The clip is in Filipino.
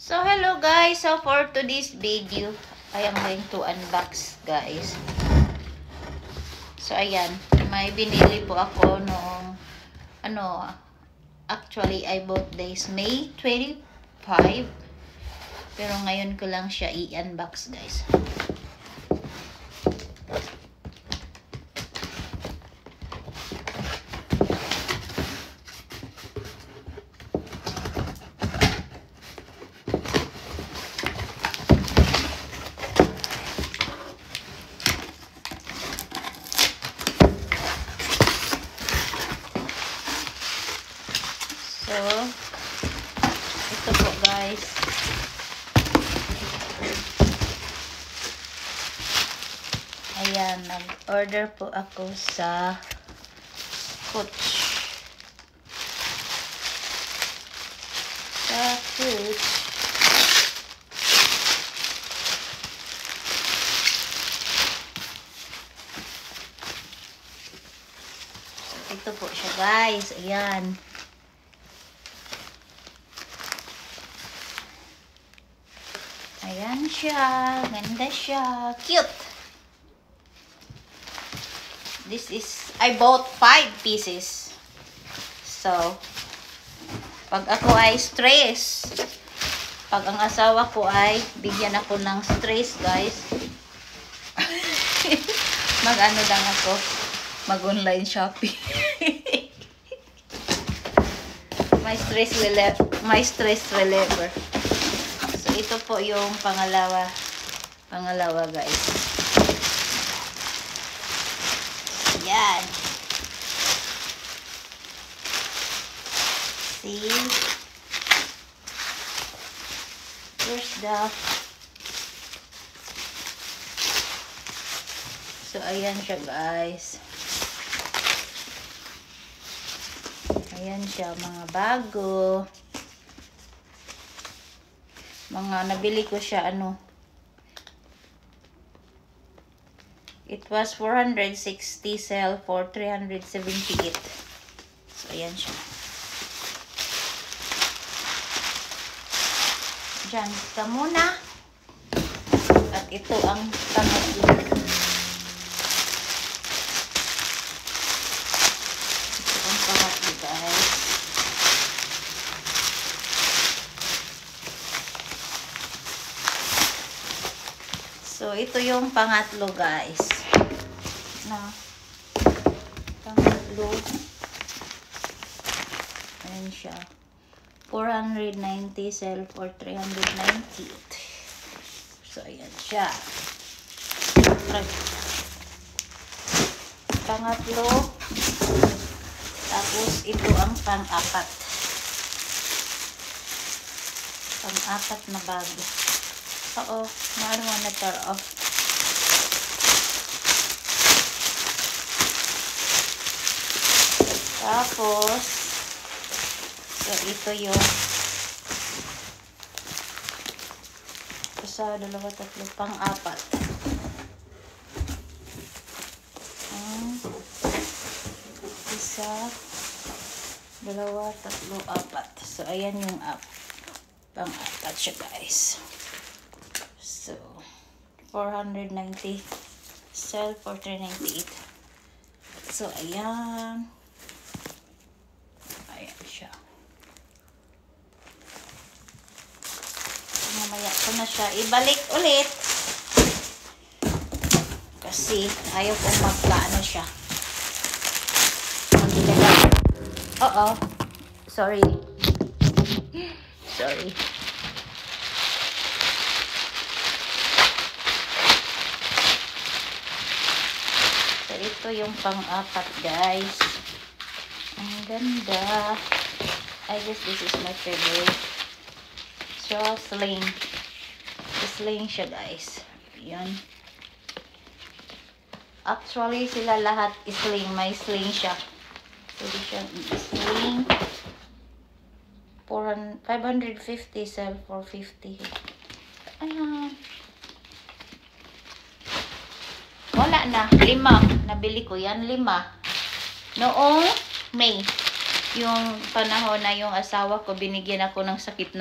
So, hello guys. So, for today's video, I am going to unbox, guys. So, ayan. May binili po ako noong, actually, I bought this May 25. Pero ngayon ko lang siya i-unbox, guys. So, ito po guys. Ayan, nag-order po ako sa Coach. Sa Coach. So, ito po siya guys. Ayan. Ayan siya. Ganda siya. Cute. This is, I bought 5 pieces. So, pag ako ay stress, pag ang asawa ko ay bigyan ako ng stress, guys, mag-ano lang ako, mag-online shopping. My stress reliever. So, ito po yung pangalawa guys. Yan. See? Here's the... So, ayan siya guys. Ayan siya, mga bago. Nabili ko siya, it was 460, sell for 378. So, ayan siya. Diyan ka muna. At ito ang pangatlo. Ito ang pangatlo, guys. So, ito yung pangatlo, guys. Pangatlo. Ayan siya. 490, sell for 398. So, ayan siya. Pangatlo. Tapos, ito ang pang-apat. Pang-apat na bago. Oo, maaari mo na tear off. Tapos, so ito yung isa, dalawa, tatlo, pang-apat. Isa, dalawa, tatlo, apat. So, ayan yung pang-apat siya, guys. So, 490, sell for 398. So, ayan. Ayan siya. Mamaya ko na siya ibalik ulit. Kasi, ayaw kong magkaano siya. Oo. Sorry. Sorry. Ito yung pang-apat, guys. Ang ganda. I guess this is my favorite. So, sling. Sling siya, guys. Yan. Actually, sila lahat sling. May sling siya. Pwede siya sling. 550, sell for 50. Ayan. Wala na. 5. Nabili ko yan. 5. Noong May. Yung panahon na yung asawa ko, binigyan ako ng sakit na